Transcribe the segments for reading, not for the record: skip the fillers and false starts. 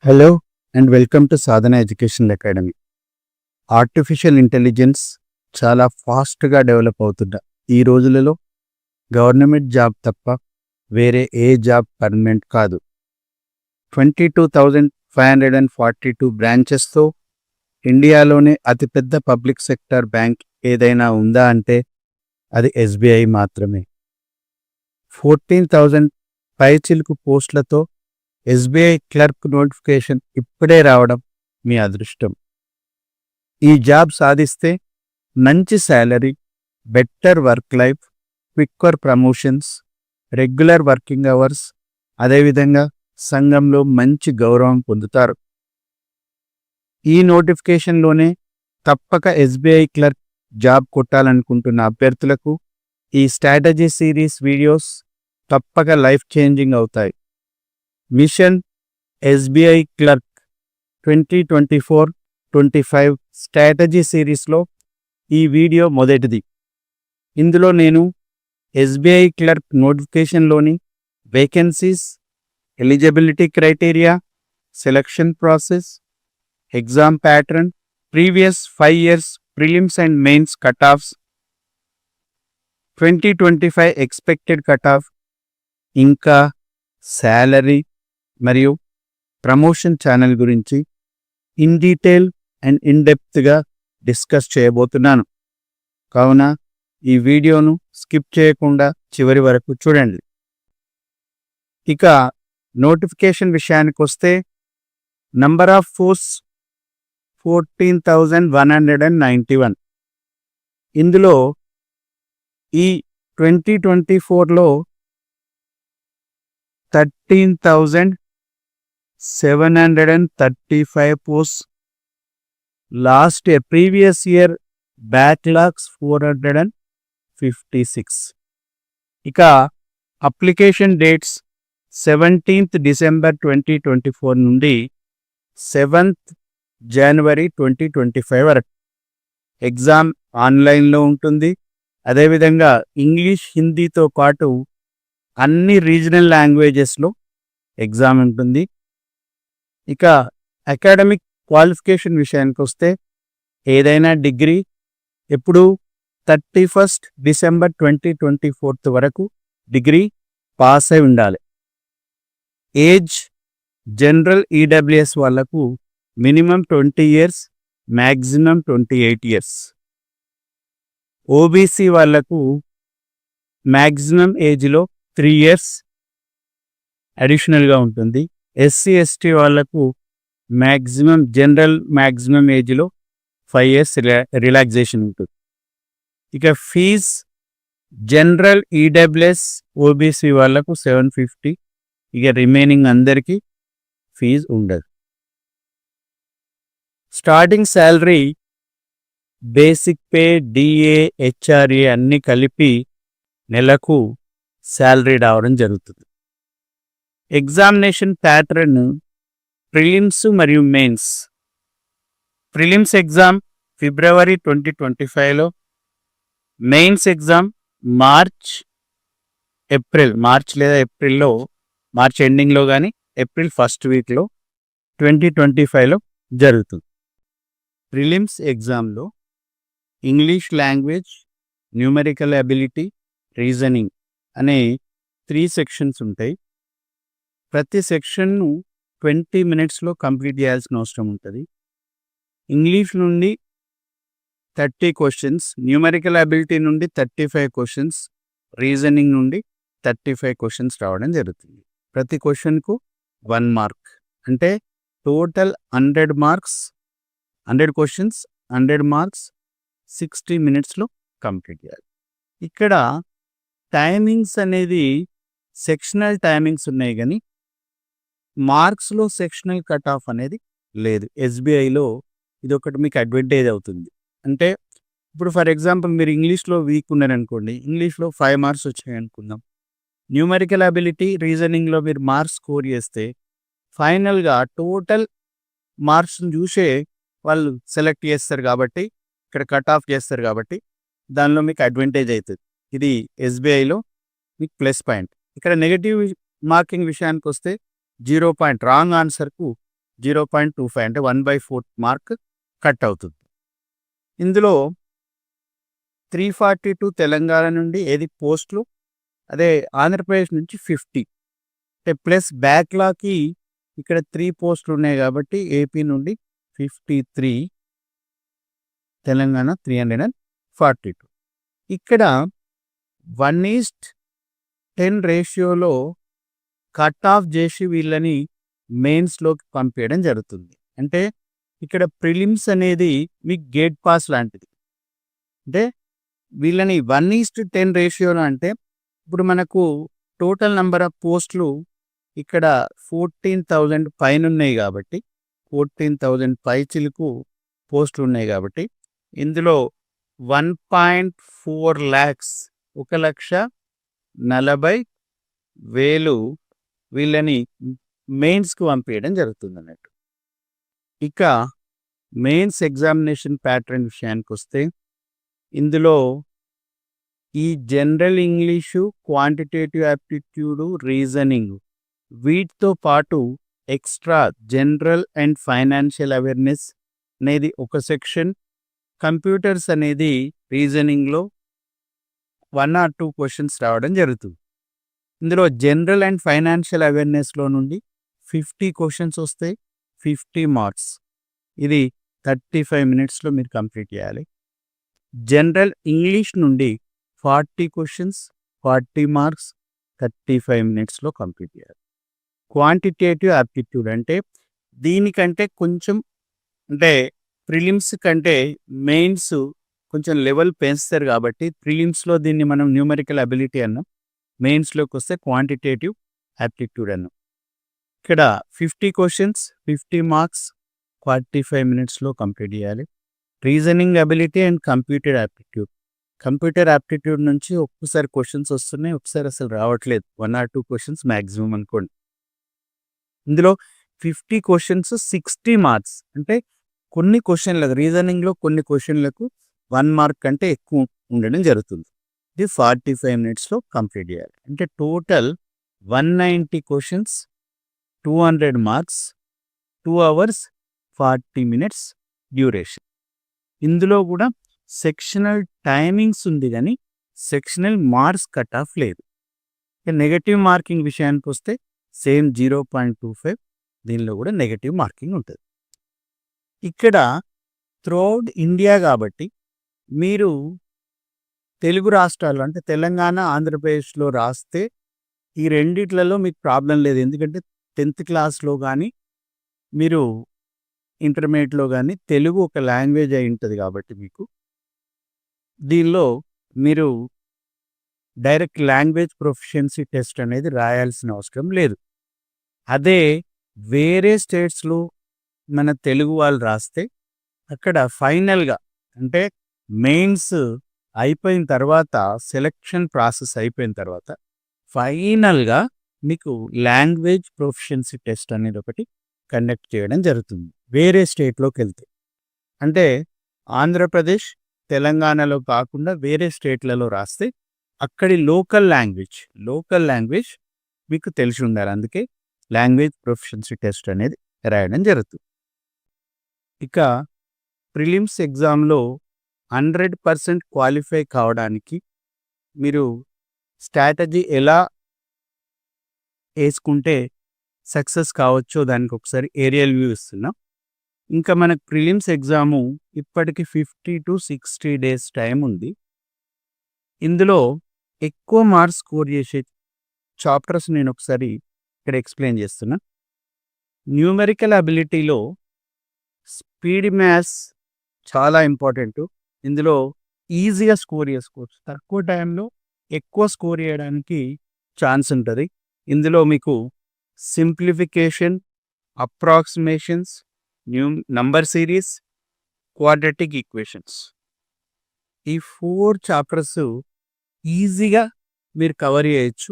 Hello and welcome to Sadhana education academy. Artificial intelligence చాలా ఫాస్ట్గా develop అవుతున్న ఈ రోజులలో గవర్నమెంట్ జాబ్ తప్ప వేరే ఏ జాబ్ పర్మనెంట్ కాదు. 22,542 బ్రాంచెస్తో ఇండియాలోనే అతిపెద్ద పబ్లిక్ సెక్టర్ బ్యాంక్ ఏదైనా ఉందా అంటే అది ఎస్బీఐ మాత్రమే. 14,000 పైచిలుకు పోస్టులతో ఎస్బీఐ క్లర్క్ నోటిఫికేషన్ ఇప్పుడే రావడం మీ అదృష్టం. ఈ జాబ్ సాధిస్తే మంచి salary, better work life, quicker promotions, regular working hours, అదేవిధంగా సంఘంలో మంచి గౌరవం పొందుతారు. ఈ నోటిఫికేషన్లోనే తప్పక ఎస్బీఐ క్లర్క్ జాబ్ కొట్టాలనుకుంటున్న అభ్యర్థులకు ఈ స్ట్రాటజీ సిరీస్ వీడియోస్ తప్పక లైఫ్ చేంజింగ్ అవుతాయి. మిషన్ ఎస్బీఐ క్లర్క్ 2024-25 స్ట్రాటజీ సిరీస్లో ఈ వీడియో మొదటిది. ఇందులో నేను ఎస్బీఐ క్లర్క్ నోటిఫికేషన్లోని vacancies, eligibility criteria, selection process, exam pattern, previous 5 years prelims and mains cutoffs, 2025 expected cutoff, ఇంకా శాలరీ మరియు ప్రమోషన్ ఛానల్ గురించి ఇన్ డీటెయిల్ అండ్ ఇన్ డెప్త్గా డిస్కస్ చేయబోతున్నాను. కావున ఈ వీడియోను స్కిప్ చేయకుండా చివరి వరకు చూడండి. ఇక నోటిఫికేషన్ విషయానికి వస్తే నంబర్ ఆఫ్ పోస్ట్స్ 14,191. ఇందులో ఈ 2024లో 13,735 posts. Last year previous year backlogs 456. ఇక అప్లికేషన్ డేట్స్ 17th December 2024 నుండి 7th January 2025 వరకు. ఎగ్జామ్ ఆన్లైన్లో ఉంటుంది. అదేవిధంగా ఇంగ్లీష్, హిందీతో పాటు అన్ని రీజనల్ లాంగ్వేజెస్లో ఎగ్జామ్ ఉంటుంది. ఇక అకాడమిక్ క్వాలిఫికేషన్ విషయానికి వస్తే ఏదైనా డిగ్రీ ఎప్పుడు 31st December 2024 వరకు డిగ్రీ పాస్ అయి ఉండాలి. ఏజ్ జనరల్ ఈడబ్ల్యూఎస్ వాళ్లకు minimum 20 years, maximum 28 years. OBC వాళ్లకు మ్యాక్సిమం ఏజ్లో 3 years అడిషనల్గా ఉంటుంది. ఎస్సీ ఎస్టీ వాళ్లకు మ్యాక్సిమం జనరల్ మ్యాక్సిమం ఏజ్లో 5 years రిలాక్సేషన్ ఉంటుంది. ఇక ఫీజ్ జనరల్ ఈడబ్ల్యూఎస్ ఓబీసీ వాళ్లకు 750. ఇక రిమైనింగ్ అందరికీ ఫీజు ఉండదు. Starting salary basic pay, DA, HRA అన్నీ కలిపి నెలకు శాలరీ రావడం జరుగుతుంది. ఎగ్జామినేషన్ ప్యాటర్న్ ప్రిలిమ్స్ మరియు మెయిన్స్. ప్రిలిమ్స్ ఎగ్జామ్ February 2025లో, మెయిన్స్ ఎగ్జామ్ మార్చ్ లేదా ఏప్రిల్లో, మార్చ్ ఎండింగ్లో కానీ ఏప్రిల్ ఫస్ట్ వీక్లో 2025లో జరుగుతుంది. ప్రిలిమ్స్ ఎగ్జామ్లో English language, numerical ability, reasoning అనే 3 sections ఉంటాయి. ప్రతి సెక్షన్ను 20 minutesలో కంప్లీట్ చేయాల్సిన అవసరం ఉంటుంది. ఇంగ్లీష్ నుండి 30 questions, న్యూమెరికల్ అబిలిటీ నుండి 35 questions, రీజనింగ్ నుండి 35 questions రావడం జరుగుతుంది. ప్రతి క్వశ్చన్కు 1 mark. అంటే టోటల్ 100 marks, 100 questions, 100 marks, 60 minutesలో కంప్లీట్ చేయాలి. ఇక్కడ టైమింగ్స్ అనేది సెక్షనల్ టైమింగ్స్ ఉన్నాయి కానీ మార్క్స్లో సెక్షనల్ కట్ ఆఫ్ అనేది లేదు. ఎస్బీఐలో ఇది ఒకటి మీకు అడ్వాంటేజ్ అవుతుంది. అంటే ఇప్పుడు ఫర్ ఎగ్జాంపుల్ మీరు ఇంగ్లీష్లో వీక్ ఉన్నారనుకోండి, ఇంగ్లీష్లో 5 marks వచ్చాయి అనుకుందాం. న్యూమెరికల్ అబిలిటీ, రీజనింగ్లో మీరు మార్క్స్ స్కోర్ చేస్తే ఫైనల్గా టోటల్ మార్క్స్ని చూసే వాళ్ళు సెలెక్ట్ చేస్తారు కాబట్టి, ఇక్కడ కట్ ఆఫ్ చేస్తారు కాబట్టి దానిలో మీకు అడ్వాంటేజ్ అవుతుంది. ఇది ఎస్బీఐలో మీకు ప్లస్ పాయింట్. ఇక్కడ నెగటివ్ మార్కింగ్ విషయానికి వస్తే 0 point, రాంగ్ ఆన్సర్కు 0.25 అంటే 1/4 మార్క్ కట్ అవుతుంది. ఇందులో 342 తెలంగాణ నుండి ఏది పోస్టులు, అదే ఆంధ్రప్రదేశ్ నుంచి 50 అంటే ప్లస్ బ్యాక్లాగ్కి ఇక్కడ 3 పోస్టులు ఉన్నాయి కాబట్టి ఏపీ నుండి 53, తెలంగాణ 342. ఇక్కడ 1:10 రేషియోలో కట్ ఆఫ్ చేసి వీళ్ళని మెయిన్స్లోకి పంపించడం జరుగుతుంది. అంటే ఇక్కడ ప్రిలిమ్స్ అనేది మీకు గేట్ పాస్ లాంటిది. అంటే వీళ్ళని 1:10 రేషియోలో అంటే ఇప్పుడు మనకు టోటల్ నెంబర్ ఆఫ్ పోస్టులు ఇక్కడ 14,000 పైన ఉన్నాయి కాబట్టి 14,000 పైచిలకు పోస్టులు ఉన్నాయి కాబట్టి ఇందులో 1.4 lakhs 1,40,000 వీళ్ళని మెయిన్స్కి పంపించడం జరుగుతుంది అన్నట్టు. ఇక మెయిన్స్ ఎగ్జామినేషన్ ప్యాటర్న్ విషయానికి వస్తే ఇందులో ఈ general English, quantitative aptitude, reasoning వీటితో పాటు extra general and financial awareness అనేది ఒక సెక్షన్, కంప్యూటర్స్ అనేది రీజనింగ్లో 1 or 2 క్వశ్చన్స్ రావడం జరుగుతుంది. ఇందులో జనరల్ అండ్ ఫైనాన్షియల్ అవేర్నెస్లో నుండి 50 క్వశ్చన్స్ వస్తాయి, 50 మార్క్స్. ఇది 35 మినిట్స్లో మీరు కంప్లీట్ చేయాలి. జనరల్ ఇంగ్లీష్ నుండి 40 క్వశ్చన్స్, 40 మార్క్స్, 35 మినిట్స్లో కంప్లీట్ చేయాలి. క్వాంటిటేటివ్ యాప్టిట్యూడ్ అంటే దీనికంటే కొంచెం అంటే ప్రిలిమ్స్ కంటే మెయిన్స్ కొంచెం లెవెల్ పెంచుతారు కాబట్టి ప్రిలిమ్స్లో దీన్ని మనం న్యూమరికల్ అబిలిటీ అన్నాం, మెయిన్స్లోకి వస్తే క్వాంటిటేటివ్ యాప్టిట్యూడ్ అన్నాం. ఇక్కడ 50 క్వశ్చన్స్, 50 మార్క్స్, 45 మినిట్స్లో కంప్లీట్ చేయాలి. Reasoning ability and computer aptitude. Computer aptitude నుంచి ఒక్కసారి క్వశ్చన్స్ వస్తున్నాయి, ఒకసారి అసలు రావట్లేదు. 1 or 2 క్వశ్చన్స్ మ్యాక్సిమం అనుకోండి. ఇందులో 50 క్వశ్చన్స్ 60 మార్క్స్ అంటే కొన్ని క్వశ్చన్లకు రీజనింగ్లో కొన్ని క్వశ్చన్లకు 1 మార్క్ కంటే ఎక్కువ ఉండడం జరుగుతుంది. ఇది 45 మినిట్స్లో కంప్లీట్ చేయాలి. అంటే total 190 questions, 200 marks, 2 hours 40 minutes duration. ఇందులో కూడా సెక్షనల్ టైమింగ్స్ ఉంది కానీ సెక్షనల్ మార్క్స్ కట్ ఆఫ్ లేదు. నెగటివ్ మార్కింగ్ విషయానికి వస్తే సేమ్ 0.25, దీనిలో కూడా నెగటివ్ మార్కింగ్ ఉంటుంది. ఇక్కడ త్రూఅవుట్ ఇండియా కాబట్టి మీరు తెలుగు రాష్ట్రాలు అంటే తెలంగాణ, ఆంధ్రప్రదేశ్లో రాస్తే ఈ రెండిట్లలో మీకు ప్రాబ్లం లేదు. ఎందుకంటే 10th క్లాస్లో కానీ మీరు ఇంటర్మీడియట్లో కానీ తెలుగు ఒక లాంగ్వేజ్ అయి ఉంటుంది కాబట్టి మీకు దీనిలో మీరు డైరెక్ట్ లాంగ్వేజ్ ప్రొఫిషియన్సీ టెస్ట్ అనేది రాయాల్సిన అవసరం లేదు. అదే వేరే స్టేట్స్లో మన తెలుగు వాళ్ళు రాస్తే అక్కడ ఫైనల్గా అంటే మెయిన్స్ అయిపోయిన తర్వాత, సెలెక్షన్ ప్రాసెస్ అయిపోయిన తర్వాత ఫైనల్గా మీకు లాంగ్వేజ్ ప్రొఫిషియన్సీ టెస్ట్ అనేది ఒకటి కండక్ట్ చేయడం జరుగుతుంది వేరే స్టేట్లోకి వెళ్తే. అంటే ఆంధ్రప్రదేశ్, తెలంగాణలో కాకుండా వేరే స్టేట్లలో రాస్తే అక్కడి లోకల్ లాంగ్వేజ్ మీకు తెలిసి ఉండాలి. అందుకే లాంగ్వేజ్ ప్రొఫిషియన్సీ టెస్ట్ అనేది రాయడం జరుగుతుంది. ఇక ప్రిలిమ్స్ ఎగ్జామ్లో 100% క్వాలిఫై కావడానికి మీరు స్ట్రాటజీ ఎలా వేసుకుంటే సక్సెస్ కావచ్చో దానికి ఒకసారి ఏరియల్ వ్యూ ఇస్తున్నాం. ఇంకా మనకు ప్రిలిమ్స్ ఎగ్జాము ఇప్పటికి 50 to 60 days టైం ఉంది. ఇందులో ఎక్కువ మార్క్స్ స్కోర్ చేసే చాప్టర్స్ నేను ఒకసారి ఇక్కడ ఎక్స్ప్లెయిన్ చేస్తున్నా. న్యూమెరికల్ అబిలిటీలో స్పీడ్ మ్యాథ్స్ చాలా ఇంపార్టెంట్. ఇందులో ఈజీగా స్కోర్ చేసుకోవచ్చు, తక్కువ టైంలో ఎక్కువ స్కోర్ చేయడానికి ఛాన్స్ ఉంటుంది. ఇందులో మీకు simplification, approximations, number series, quadratic equations, ఈ 4 చాప్టర్స్ ఈజీగా మీరు కవర్ చేయొచ్చు.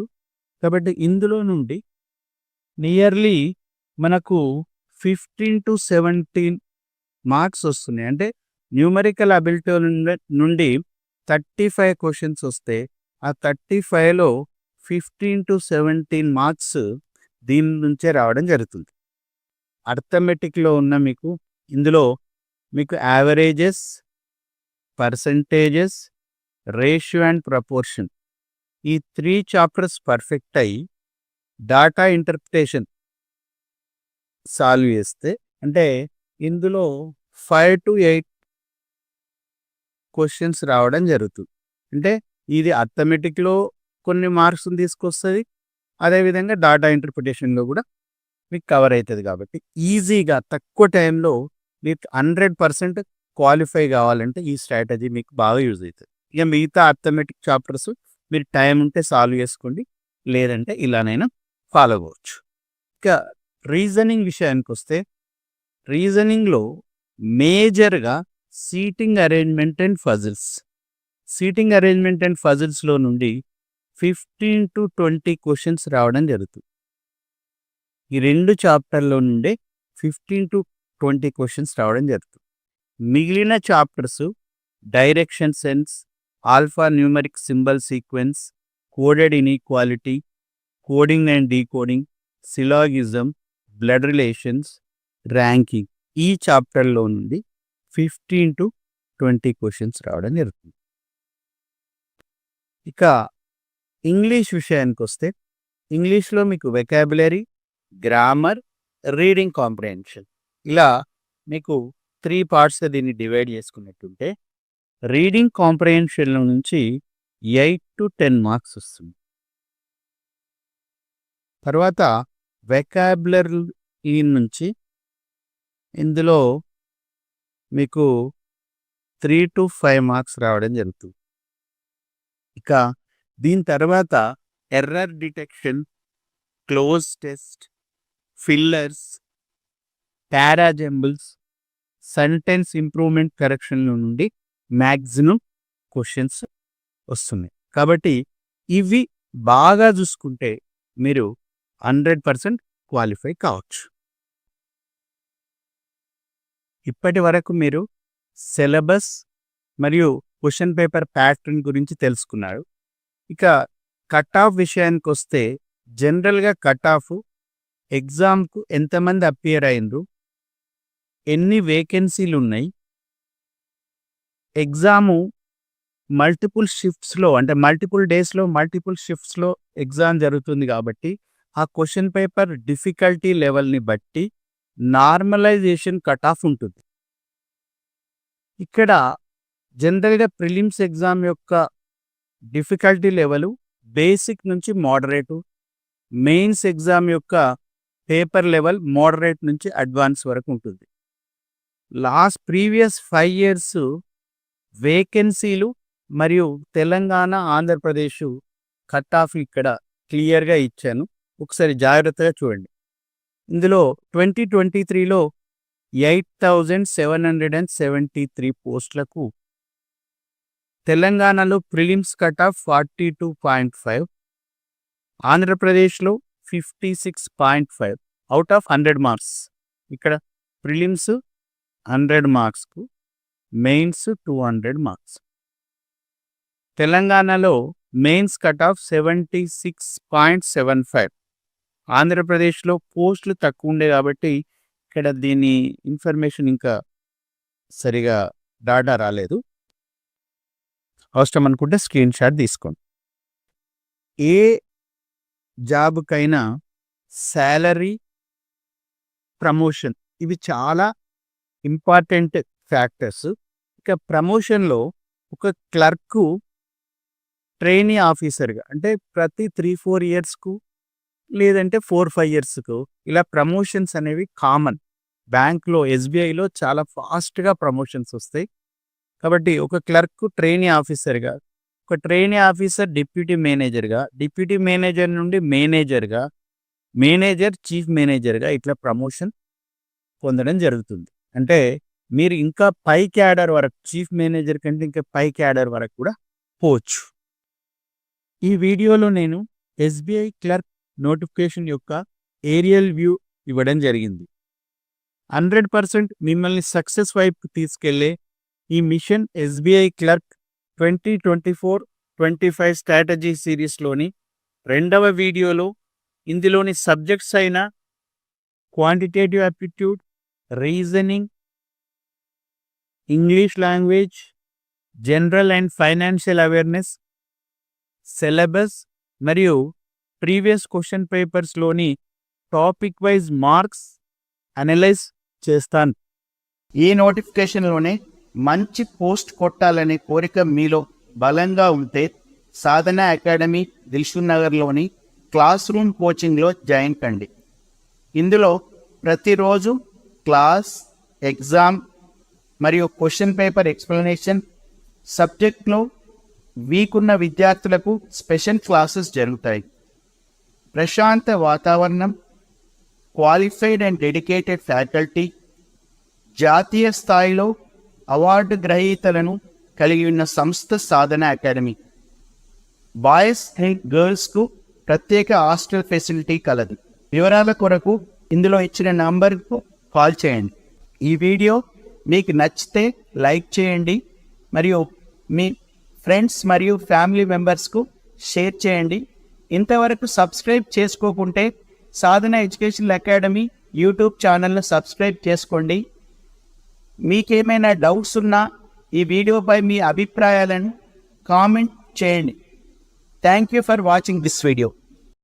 కాబట్టి ఇందులో నుండి నియర్లీ మనకు 15 to 17 మార్క్స్ వస్తున్నాయి. అంటే న్యూమరికల్ అబిలిటీ నుండి 35 క్వశ్చన్స్ వస్తే ఆ 35లో 15 to 17 మార్క్స్ దీని నుంచే రావడం జరుగుతుంది. అర్థమెటిక్లో ఉన్న మీకు ఇందులో మీకు averages, percentages, ratio and proportion ఈ 3 చాప్టర్స్ పర్ఫెక్ట్ అయ్యి డాటా ఇంటర్ప్రిటేషన్ సాల్వ్ చేస్తే అంటే ఇందులో 5 to 8 క్వశ్చన్స్ రావడం జరుగుతుంది. అంటే ఇది అర్థమెటిక్లో కొన్ని మార్క్స్ని తీసుకొస్తుంది, అదేవిధంగా డాటా ఇంటర్ప్రిటేషన్లో కూడా మీకు కవర్ అవుతుంది. కాబట్టి ఈజీగా తక్కువ టైంలో మీకు 100% క్వాలిఫై కావాలంటే ఈ స్ట్రాటజీ మీకు బాగా యూజ్ అవుతుంది. ఇక మిగతా అర్థమెటిక్ చాప్టర్స్ మీరు టైం ఉంటే సాల్వ్ చేసుకోండి, లేదంటే ఇలానైనా ఫాలో అవ్వచ్చు. ఇక రీజనింగ్ విషయానికి వస్తే రీజనింగ్లో మేజర్గా seating arrangement and puzzles. Seating arrangement and ఫజిల్స్లో నుండి 15 to 20 క్వశ్చన్స్ రావడం జరుగుతుంది. ఈ 2 చాప్టర్లో నుండే 15 to 20 క్వశ్చన్స్ రావడం జరుగుతుంది. మిగిలిన chapters direction sense, alphanumeric symbol sequence, coded inequality, coding and decoding, syllogism, blood relations, ranking ఈ చాప్టర్లో నుండి 15 to 20 క్వశ్చన్స్ రావడం జరుగుతుంది. ఇక ఇంగ్లీష్ విషయానికి వస్తే ఇంగ్లీష్లో మీకు వెకాబులరీ, గ్రామర్, రీడింగ్ కాంప్రిహెన్షన్ ఇలా మీకు 3 పార్ట్స్గా దీన్ని డివైడ్ చేసుకున్నట్టుంటే రీడింగ్ కాంప్రిహెన్షన్లో నుంచి 8 to 10 మార్క్స్ వస్తుంది. తర్వాత వెకాబులరీ నుంచి ఇందులో మీకు 3 to 5 మార్క్స్ రావడం జరుగుతుంది. ఇక దీని తర్వాత error detection, cloze test, fillers, parajumbles, sentence improvement కరెక్షన్ల నుండి మ్యాక్సిమం క్వశ్చన్స్ వస్తున్నాయి. కాబట్టి ఇవి బాగా చూసుకుంటే మీరు 100% క్వాలిఫై కావచ్చు. ఇప్పటి వరకు మీరు సిలబస్ మరియు క్వశ్చన్ పేపర్ ప్యాటర్న్ గురించి తెలుసుకున్నారు. ఇక కట్ ఆఫ్ విషయానికి వస్తే జనరల్గా కట్ ఆఫ్ ఎగ్జామ్కు ఎంతమంది అపియర్ అయ్యిండ్రు, ఎన్ని వేకెన్సీలు ఉన్నాయి, ఎగ్జాము మల్టిపుల్ షిఫ్ట్స్లో అంటే మల్టిపుల్ డేస్లో మల్టిపుల్ షిఫ్ట్స్లో ఎగ్జామ్ జరుగుతుంది. కాబట్టి ఆ క్వశ్చన్ పేపర్ డిఫికల్టీ లెవెల్ని బట్టి నార్మలైజేషన్ కట్ ఆఫ్ ఉంటుంది. ఇక్కడ జనరల్గా ప్రిలిమ్స్ ఎగ్జామ్ యొక్క డిఫికల్టీ లెవెల్ బేసిక్ నుంచి మోడరేటు, మెయిన్స్ ఎగ్జామ్ యొక్క పేపర్ లెవెల్ మోడరేట్ నుంచి అడ్వాన్స్ వరకు ఉంటుంది. ప్రీవియస్ 5 years వేకెన్సీలు మరియు తెలంగాణ, ఆంధ్రప్రదేశ్ కట్ ఆఫ్ ఇక్కడ క్లియర్గా ఇచ్చాను, ఒకసారి జాగ్రత్తగా చూడండి. ఇందులో 2023లో 8,773 పోస్టులకు తెలంగాణలో ప్రిలిమ్స్ కట్ ఆఫ్ 42.5, ఆంధ్రప్రదేశ్లో 56.5 అవుట్ ఆఫ్ 100 మార్క్స్. ఇక్కడ ప్రిలిమ్స్ 100 మార్క్స్కు, మెయిన్స్ 200 మార్క్స్. తెలంగాణలో మెయిన్స్ కట్ ఆఫ్ 76.75, ఆంధ్రప్రదేశ్లో పోస్టులు తక్కువ ఉండే కాబట్టి ఇక్కడ దీని ఇన్ఫర్మేషన్ ఇంకా సరిగా డాటా రాలేదు, అవసరం అనుకుంటే స్క్రీన్ షాట్ తీసుకోండి. ఏ జాబ్కైనా శాలరీ, ప్రమోషన్ ఇవి చాలా ఇంపార్టెంట్ ఫ్యాక్టర్స్. ఇక ప్రమోషన్లో ఒక క్లర్కు ట్రైనీ ఆఫీసర్గా అంటే ప్రతి 3-4 yearsకు లేదంటే 4-5 yearsకు ఇలా ప్రమోషన్స్ అనేవి కామన్. బ్యాంక్లో, ఎస్బీఐలో చాలా ఫాస్ట్గా ప్రమోషన్స్ వస్తాయి. కాబట్టి ఒక క్లర్క్ ట్రైనీ ఆఫీసర్గా, ఒక ట్రైనీ ఆఫీసర్ డిప్యూటీ మేనేజర్గా, డిప్యూటీ మేనేజర్ నుండి మేనేజర్గా, మేనేజర్ చీఫ్ మేనేజర్గా ఇట్లా ప్రమోషన్ పొందడం జరుగుతుంది. అంటే మీరు ఇంకా పై క్యాడర్ వరకు, చీఫ్ మేనేజర్ కంటే ఇంకా పై క్యాడర్ వరకు కూడా పోవచ్చు. ఈ వీడియోలో నేను ఎస్బీఐ క్లర్క్ నోటిఫికేషన్ యొక్క ఏరియల్ వ్యూ ఇవ్వడం జరిగింది. 100% మిమ్మల్ని సక్సెస్ వైపు తీసుకెళ్లే ఈ మిషన్ ఎస్బీఐ క్లర్క్ 2024-25 స్ట్రాటజీ సిరీస్లోని 2వ వీడియోలో ఇందులోని సబ్జెక్ట్స్ అయిన quantitative aptitude, reasoning, English language, general and financial awareness, syllabus మరియు ప్రీవియస్ క్వశ్చన్ పేపర్స్లోని టాపిక్ వైజ్ మార్క్స్ అనలైజ్ చేస్తాను. ఈ నోటిఫికేషన్లోనే మంచి పోస్ట్ కొట్టాలనే కోరిక మీలో బలంగా ఉంటే సాధన అకాడమీ దిల్షుక్ నగర్లోని క్లాస్ రూమ్ కోచింగ్లో జాయిన్ కండి. ఇందులో ప్రతిరోజు క్లాస్, ఎగ్జామ్ మరియు క్వశ్చన్ పేపర్ ఎక్స్ప్లెనేషన్, సబ్జెక్ట్లో వీక్ ఉన్న విద్యార్థులకు స్పెషల్ క్లాసెస్ జరుగుతాయి. ప్రశాంత వాతావరణం, క్వాలిఫైడ్ అండ్ డెడికేటెడ్ ఫ్యాకల్టీ, జాతీయ స్థాయిలో అవార్డు గ్రహీతలను కలిగి ఉన్న సంస్థ సాధన అకాడమీ. బాయ్స్ అండ్ గర్ల్స్కు ప్రత్యేక హాస్టల్ ఫెసిలిటీ కలదు. వివరాల కొరకు ఇందులో ఇచ్చిన నంబర్కు కాల్ చేయండి. ఈ వీడియో మీకు నచ్చితే లైక్ చేయండి మరియు మీ ఫ్రెండ్స్ మరియు ఫ్యామిలీ మెంబర్స్కు షేర్ చేయండి. ఇంతవరకు సబ్స్క్రైబ్ చేసుకోకుంటే సాధన ఎడ్యుకేషనల్ అకాడమీ యూట్యూబ్ ఛానల్ను సబ్స్క్రైబ్ చేసుకోండి. మీకేమైనా డౌట్స్ ఉన్నా ఈ వీడియోపై మీ అభిప్రాయాలను కామెంట్ చేయండి. Thank you for watching this video.